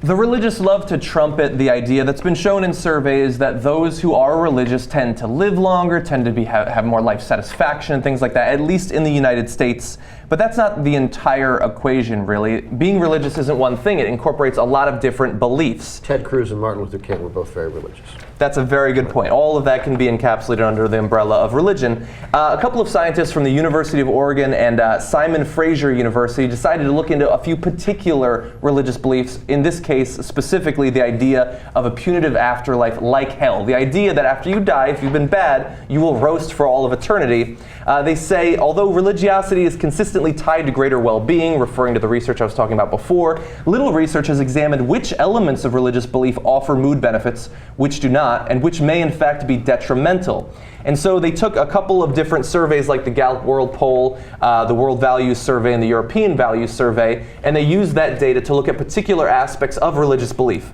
The religious love to trumpet the idea that's been shown in surveys that those who are religious tend to live longer, tend to have more life satisfaction, things like that, at least in the United States. But that's not the entire equation, really. Being religious isn't one thing. It incorporates a lot of different beliefs. Ted Cruz and Martin Luther King were both very religious. That's a very good point. All of that can be encapsulated under the umbrella of religion. A couple of scientists from the University of Oregon and Simon Fraser University decided to look into a few particular religious beliefs, in this case, specifically the idea of a punitive afterlife like hell. The idea that after you die, if you've been bad, you will roast for all of eternity. They say, although religiosity is consistently tied to greater well-being, referring to the research I was talking about before, little research has examined which elements of religious belief offer mood benefits, which do not, and which may in fact be detrimental. And so they took a couple of different surveys like the Gallup World Poll, the World Values Survey, and the European Values Survey, and they used that data to look at particular aspects of religious belief.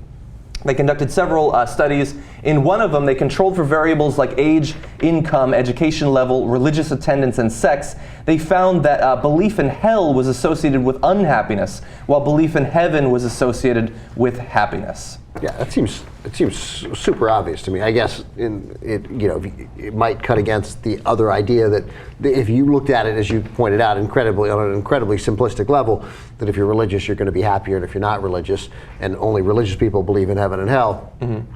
They conducted several studies. In one of them, they controlled for variables like age, income, education level, religious attendance, and sex. They found that belief in hell was associated with unhappiness, while belief in heaven was associated with happiness. Yeah, it seems super obvious to me. I guess it might cut against the other idea that if you looked at it, as you pointed out, on an incredibly simplistic level, that if you're religious, you're going to be happier, and if you're not religious, and only religious people believe in heaven and hell. Mm-hmm.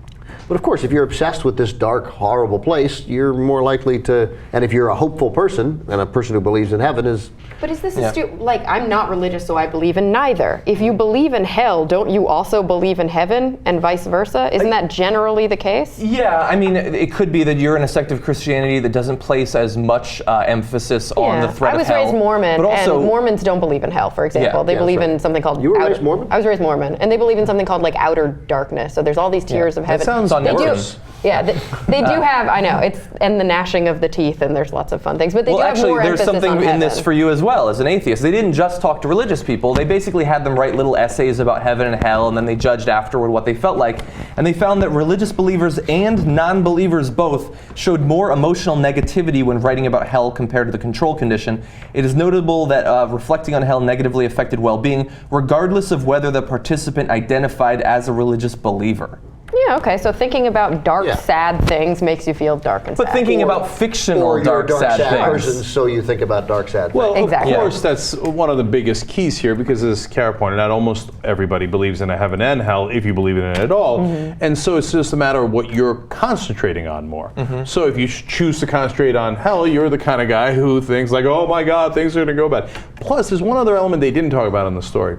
But of course, if you're obsessed with this dark, horrible place, you're more likely to, and if you're a hopeful person, and a person who believes in heaven is... But is this like, I'm not religious, so I believe in neither. If you believe in hell, don't you also believe in heaven, and vice versa? Isn't that generally the case? Yeah, I mean, it could be that you're in a sect of Christianity that doesn't place as much emphasis on the threat of hell. I was raised Mormon, but also, and Mormons don't believe in hell, for example. They believe in something called... You were raised Mormon? I was raised Mormon, and they believe in something called like outer darkness. So there's all these tiers of heaven. That sounds on worse. Yeah, they do have, I know, and the gnashing of the teeth, and there's lots of fun things, but they do have more emphasis on heaven. There's something in this for you as well, as an atheist. They didn't just talk to religious people, they basically had them write little essays about heaven and hell, and then they judged afterward what they felt like, and they found that religious believers and non-believers both showed more emotional negativity when writing about hell compared to the control condition. It is notable that reflecting on hell negatively affected well-being, regardless of whether the participant identified as a religious believer. Yeah, okay, so thinking about dark, sad things makes you feel dark and sad. But thinking about fictional dark, sad things. Person, so you think about dark, sad things. Well, of course, that's one of the biggest keys here, because as Cara pointed out, almost everybody believes in a heaven and hell, if you believe in it at all. Mm-hmm. And so it's just a matter of what you're concentrating on more. Mm-hmm. So if you choose to concentrate on hell, you're the kind of guy who thinks like, oh my God, things are going to go bad. Plus, there's one other element they didn't talk about in the story.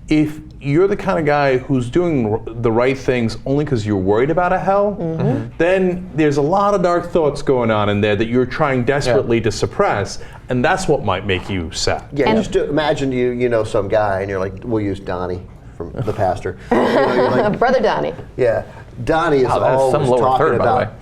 If you're the kind of guy who's doing the right things only because you're worried about a hell, then there's a lot of dark thoughts going on in there that you're trying desperately to suppress, and that's what might make you sad. Yeah, and just imagine you know some guy, and you're like, we'll use Donnie from the pastor. You're like, Brother Donnie. Yeah, Donnie is always talking about.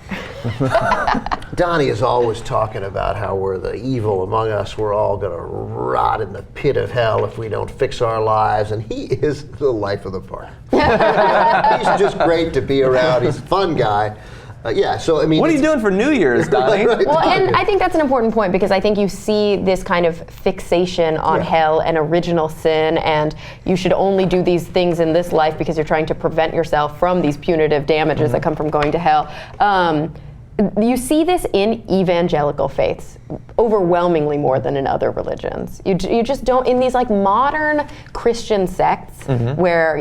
Donnie is always talking about how we're the evil among us. We're all going to rot in the pit of hell if we don't fix our lives. And he is the life of the party. He's just great to be around. He's a fun guy. So I mean, what are you doing for New Year's, Donnie? Well, and I think that's an important point, because I think you see this kind of fixation on hell and original sin, and you should only do these things in this life because you're trying to prevent yourself from these punitive damages that come from going to hell. You see this in evangelical faiths overwhelmingly more than in other religions. You just don't, in these like modern Christian sects where,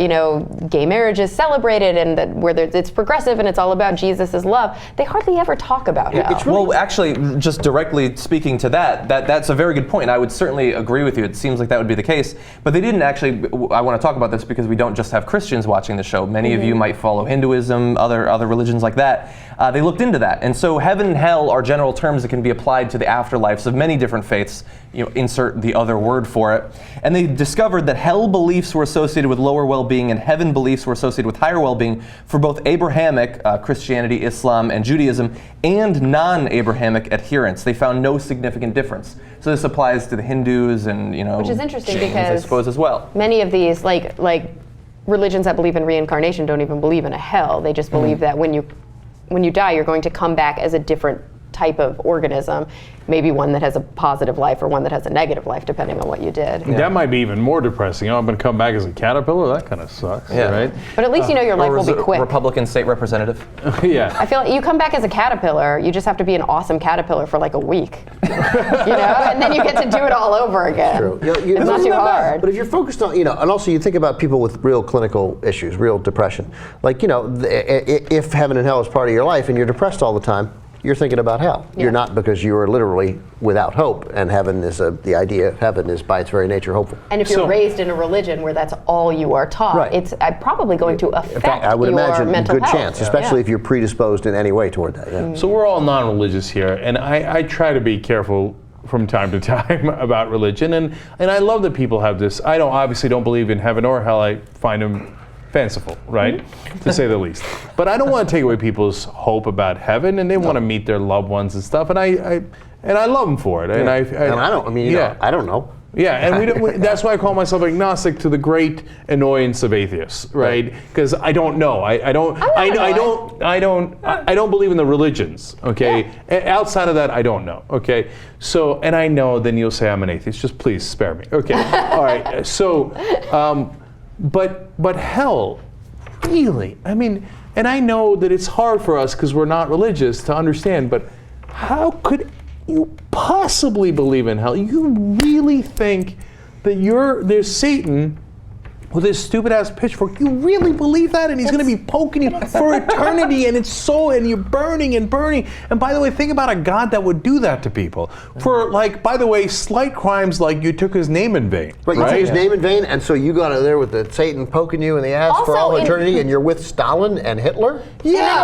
gay marriage is celebrated and where it's progressive and it's all about Jesus' love, they hardly ever talk about hell. Well, actually, just directly speaking to that's a very good point. I would certainly agree with you. It seems like that would be the case. But they didn't actually, I want to talk about this because we don't just have Christians watching the show. Many of you might follow Hinduism, other religions like that. They looked into that. And so heaven and hell are general terms that can be applied to the afterlives of many different faiths. Insert the other word for it. And they discovered that hell beliefs were associated with lower well-being and heaven beliefs were associated with higher well-being for both Abrahamic, Christianity, Islam, and Judaism, and non-Abrahamic adherents. They found no significant difference. So this applies to the Hindus and, which is interesting Jains, because I suppose, as well. Many of these, like religions that believe in reincarnation don't even believe in a hell. They just believe that when you die, you're going to come back as a different type of organism, maybe one that has a positive life or one that has a negative life, depending on what you did. That might be even more depressing. I'm going to come back as a caterpillar? That kind of sucks, right? But at least you know your life will be quick. Republican state representative. Yeah. I feel like you come back as a caterpillar, you just have to be an awesome caterpillar for like a week. And then you get to do it all over again. True. It's not too hard. But if you're focused on, and also you think about people with real clinical issues, real depression. Like, if heaven and hell is part of your life and you're depressed all the time, you're thinking about hell. Yeah. You're not, because you are literally without hope, and heaven is the idea of heaven is by its very nature hopeful. And if you're raised in a religion where that's all you are taught, it's probably going to affect in fact, I would your imagine mental good health. chance, especially if you're predisposed in any way toward that. Yeah. So we're all non-religious here, and I try to be careful from time to time about religion, and I love that people have this. I obviously don't believe in heaven or hell. I find them fanciful, right, to say the least. But I don't want to take away people's hope about heaven, and they want to meet their loved ones and stuff, and I love them for it. And I don't know. Yeah, and that's why I call myself agnostic, to the great annoyance of atheists, right? Because I don't know. I don't believe in the religions. Okay, outside of that, I don't know. Okay, so, and I know then you'll say I'm an atheist. Just please spare me. Okay, all right. So, but hell, really? I mean, and I know that it's hard for us because we're not religious to understand. But how could you possibly believe in hell? You really think that there's Satan with his stupid ass pitchfork? You really believe that? And he's going to be poking you for eternity, and and you're burning and burning. And by the way, think about a God that would do that to people for, like, by the way, slight crimes like you took his name in vain. But you took his name in vain, and so you got out there with the Satan poking you in the ass for all eternity, and you're with Stalin and Hitler? Yeah.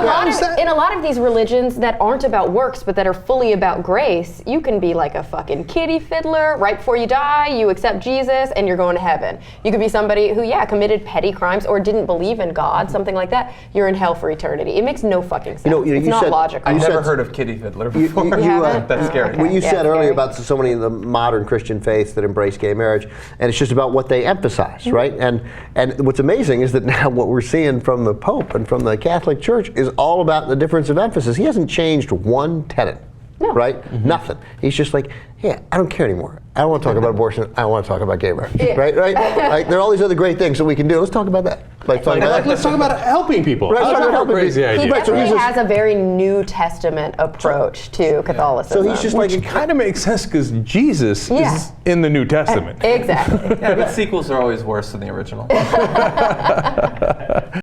In a lot of these religions that aren't about works, but that are fully about grace, you can be like a fucking kiddie fiddler. Right before you die, you accept Jesus, and you're going to heaven. You could be somebody who, committed petty crimes or didn't believe in God, something like that. You're in hell for eternity. It makes no fucking sense. It's not logical. I've never heard of kiddie fiddler before. That's scary. What you said earlier about so many of the modern Christian faiths that embrace gay marriage, and it's just about what they emphasize, right? And what's amazing is that now what we're seeing from the Pope and from the Catholic Church is all about the difference of emphasis. He hasn't changed one tenet. No. Right? Nothing. He's just like, I don't care anymore. I don't want to talk about abortion. I want to talk about gay marriage. Right? Like, there are all these other great things that we can do. Let's talk about that. Let's talk about helping people. Right, That's a crazy idea. He definitely has a very New Testament approach to Catholicism. So he's just Which kind of makes sense because Jesus is in the New Testament. Exactly. But sequels are always worse than the original.